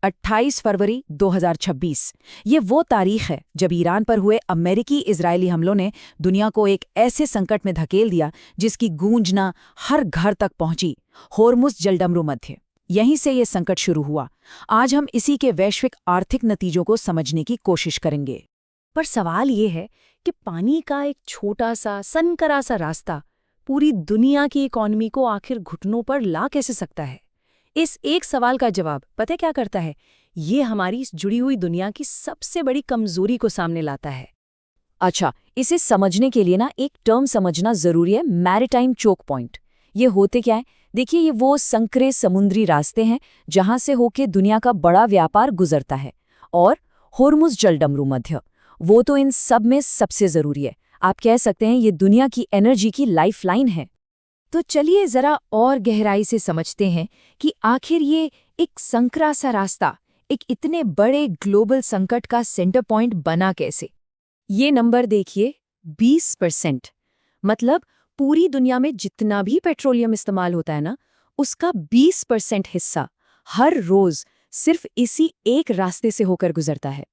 28 फरवरी 2026। ये वो तारीख है जब ईरान पर हुए अमेरिकी इजरायली हमलों ने दुनिया को एक ऐसे संकट में धकेल दिया जिसकी गूंजना हर घर तक पहुंची। होर्मुज़ जलडमरू मध्य, यहीं से ये संकट शुरू हुआ। आज हम इसी के वैश्विक आर्थिक नतीजों को समझने की कोशिश करेंगे। पर सवाल ये है कि पानी का एक छोटा सा सनकरा सा रास्ता पूरी दुनिया की इकॉनमी को आखिर घुटनों पर ला कैसे सकता है? इस एक सवाल का जवाब पता क्या करता है? ये हमारी इस जुड़ी हुई दुनिया की सबसे बड़ी कमजोरी को सामने लाता है। अच्छा, इसे समझने के लिए एक टर्म समझना जरूरी है, मैरीटाइम चोक पॉइंट। ये होते क्या है? देखिए, ये वो संकरे समुद्री रास्ते हैं जहां से होके दुनिया का बड़ा व्यापार गुजरता है। और होर्मुज़ जलडमरू मध्य, वो तो इन सब में सबसे जरूरी है। आप कह सकते हैं ये दुनिया की एनर्जी की लाइफलाइन है। तो चलिए जरा और गहराई से समझते हैं कि आखिर ये एक संकरा सा रास्ता एक इतने बड़े ग्लोबल संकट का सेंटर पॉइंट बना कैसे। ये नंबर देखिए, 20%। मतलब पूरी दुनिया में जितना भी पेट्रोलियम इस्तेमाल होता है उसका 20% हिस्सा हर रोज सिर्फ इसी एक रास्ते से होकर गुजरता है।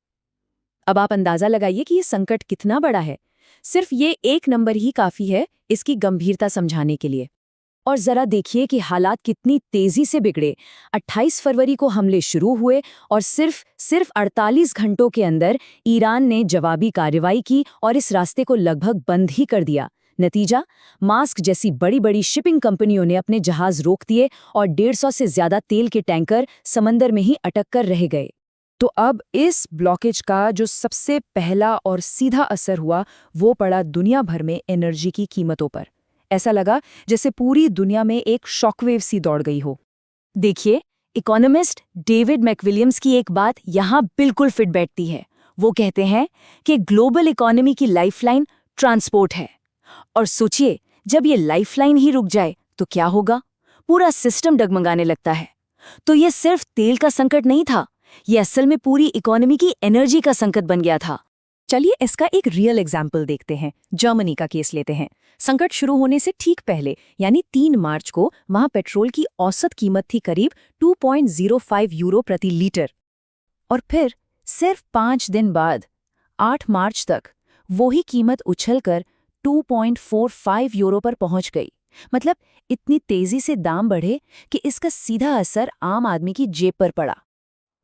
अब आप अंदाजा लगाइए कि ये संकट कितना बड़ा है। सिर्फ ये एक नंबर ही काफी है इसकी गंभीरता समझाने के लिए। और जरा देखिए कि हालात कितनी तेजी से बिगड़े। 28 फरवरी को हमले शुरू हुए और सिर्फ 48 घंटों के अंदर ईरान ने जवाबी कार्रवाई की और इस रास्ते को लगभग बंद ही कर दिया। नतीजा, मास्क जैसी बड़ी बड़ी शिपिंग कंपनियों ने अपने जहाज रोक दिए और 150 से ज्यादा तेल के टैंकर समंदर में ही अटक कर रह गए। तो अब इस ब्लॉकेज का जो सबसे पहला और सीधा असर हुआ वो पड़ा दुनिया भर में एनर्जी की कीमतों पर। ऐसा लगा जैसे पूरी दुनिया में एक शॉकवेव सी दौड़ गई हो। देखिए, इकोनॉमिस्ट डेविड मैकविलियम्स की एक बात यहाँ बिल्कुल फिट बैठती है। वो कहते हैं कि ग्लोबल इकोनॉमी की लाइफलाइन ट्रांसपोर्ट है। और सोचिए, जब ये लाइफलाइन ही रुक जाए तो क्या होगा? पूरा सिस्टम डगमगाने लगता है। तो ये सिर्फ तेल का संकट नहीं था, ये असल में पूरी इकोनॉमी की एनर्जी का संकट बन गया था। चलिए इसका एक रियल एग्जाम्पल देखते हैं। जर्मनी का केस लेते हैं। संकट शुरू होने से ठीक पहले यानी 3 मार्च को वहां पेट्रोल की औसत कीमत थी करीब 2.05 यूरो प्रति लीटर। और फिर सिर्फ 5 दिन बाद 8 मार्च तक वही कीमत उछलकर 2.45 यूरो पर पहुंच गई। मतलब इतनी तेजी से दाम बढ़े कि इसका सीधा असर आम आदमी की जेब पर पड़ा।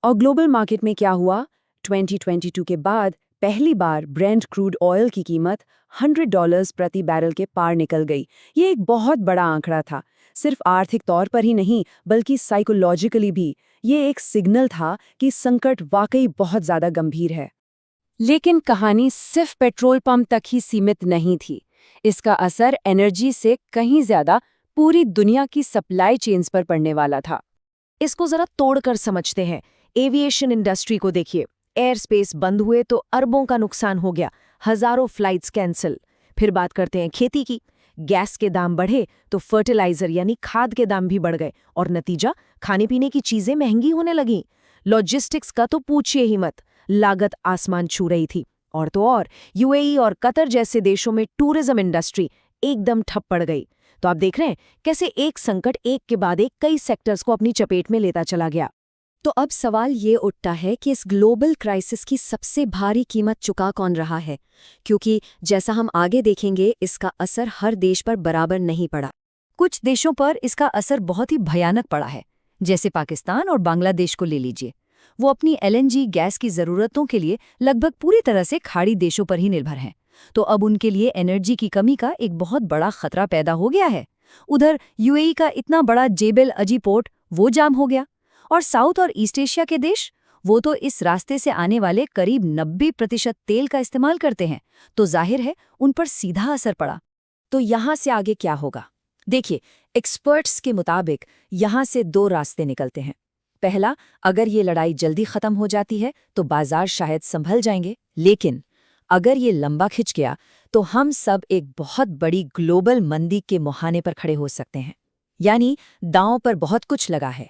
और ग्लोबल मार्केट में क्या हुआ? 2022 के बाद पहली बार ब्रेंट क्रूड ऑयल की कीमत $100 प्रति बैरल के पार निकल गई। ये एक बहुत बड़ा आंकड़ा था, सिर्फ आर्थिक तौर पर ही नहीं बल्कि साइकोलॉजिकली भी। ये एक सिग्नल था कि संकट वाकई बहुत ज्यादा गंभीर है। लेकिन कहानी सिर्फ पेट्रोल पंप तक ही सीमित नहीं थी। इसका असर एनर्जी से कहीं ज्यादा पूरी दुनिया की सप्लाई चेन्स पर पड़ने वाला था। इसको जरा तोड़कर समझते हैं। एविएशन इंडस्ट्री को देखिए, एयर स्पेस बंद हुए तो अरबों का नुकसान हो गया, हजारों फ्लाइट्स कैंसिल। फिर बात करते हैं खेती की। गैस के दाम बढ़े तो फर्टिलाइजर यानी खाद के दाम भी बढ़ गए और नतीजा, खाने पीने की चीजें महंगी होने लगीं। लॉजिस्टिक्स का तो पूछिए ही मत, लागत आसमान छू रही थी। और तो और यूएई और कतर जैसे देशों में टूरिज्म इंडस्ट्री एकदम ठप पड़ गई। तो आप देख रहे हैं कैसे एक संकट एक के बाद एक कई सेक्टर्स को अपनी चपेट में लेता चला गया। तो अब सवाल ये उठता है कि इस ग्लोबल क्राइसिस की सबसे भारी कीमत चुका कौन रहा है? क्योंकि जैसा हम आगे देखेंगे इसका असर हर देश पर बराबर नहीं पड़ा। कुछ देशों पर इसका असर बहुत ही भयानक पड़ा है, जैसे पाकिस्तान और बांग्लादेश को ले लीजिए। वो अपनी एलएनजी गैस की ज़रूरतों के लिए लगभग पूरी तरह से खाड़ी देशों पर ही निर्भर हैं। तो अब उनके लिए एनर्जी की कमी का एक बहुत बड़ा खतरा पैदा हो गया है। उधर यूएई का इतना बड़ा जेबेल अजी पोर्ट वो जाम हो गया। और साउथ और ईस्ट एशिया के देश, वो तो इस रास्ते से आने वाले करीब 90% तेल का इस्तेमाल करते हैं। तो जाहिर है उन पर सीधा असर पड़ा। तो यहाँ से आगे क्या होगा? देखिए, एक्सपर्ट्स के मुताबिक यहाँ से 2 रास्ते निकलते हैं। पहला, अगर ये लड़ाई जल्दी खत्म हो जाती है तो बाजार शायद संभल जाएंगे। लेकिन अगर ये लंबा खिंच गया तो हम सब एक बहुत बड़ी ग्लोबल मंदी के मुहाने पर खड़े हो सकते हैं। यानी दांव पर बहुत कुछ लगा है।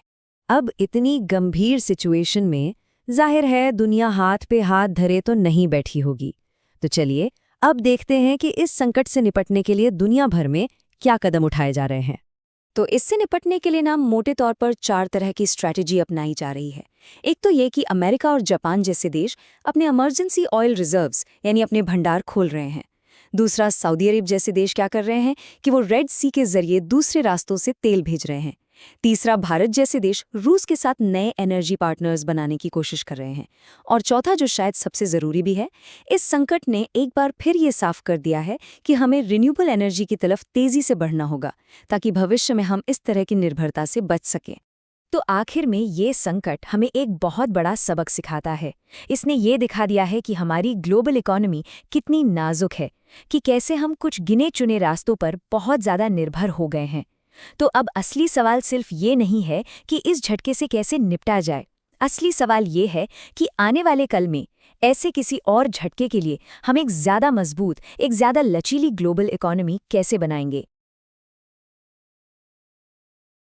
अब इतनी गंभीर सिचुएशन में जाहिर है दुनिया हाथ पे हाथ धरे तो नहीं बैठी होगी। तो चलिए अब देखते हैं कि इस संकट से निपटने के लिए दुनिया भर में क्या कदम उठाए जा रहे हैं। तो इससे निपटने के लिए ना मोटे तौर पर 4 तरह की स्ट्रैटेजी अपनाई जा रही है। एक तो ये कि अमेरिका और जापान जैसे देश अपने इमरजेंसी ऑयल रिजर्व्स यानी अपने भंडार खोल रहे हैं। दूसरा, सऊदी अरब जैसे देश क्या कर रहे हैं कि वो रेड सी के जरिए दूसरे रास्तों से तेल भेज रहे हैं। तीसरा, भारत जैसे देश रूस के साथ नए एनर्जी पार्टनर्स बनाने की कोशिश कर रहे हैं। और चौथा, जो शायद सबसे ज़रूरी भी है, इस संकट ने एक बार फिर ये साफ कर दिया है कि हमें रिन्यूएबल एनर्जी की तरफ तेज़ी से बढ़ना होगा ताकि भविष्य में हम इस तरह की निर्भरता से बच सकें। तो आखिर में ये संकट हमें एक बहुत बड़ा सबक सिखाता है। इसने ये दिखा दिया है कि हमारी ग्लोबल इकोनॉमी कितनी नाजुक है, कि कैसे हम कुछ गिने चुने रास्तों पर बहुत ज़्यादा निर्भर हो गए हैं। तो अब असली सवाल सिर्फ ये नहीं है कि इस झटके से कैसे निपटा जाए। असली सवाल ये है कि आने वाले कल में ऐसे किसी और झटके के लिए हम एक ज़्यादा मजबूत, एक ज़्यादा लचीली ग्लोबल इकोनॉमी कैसे बनाएंगे।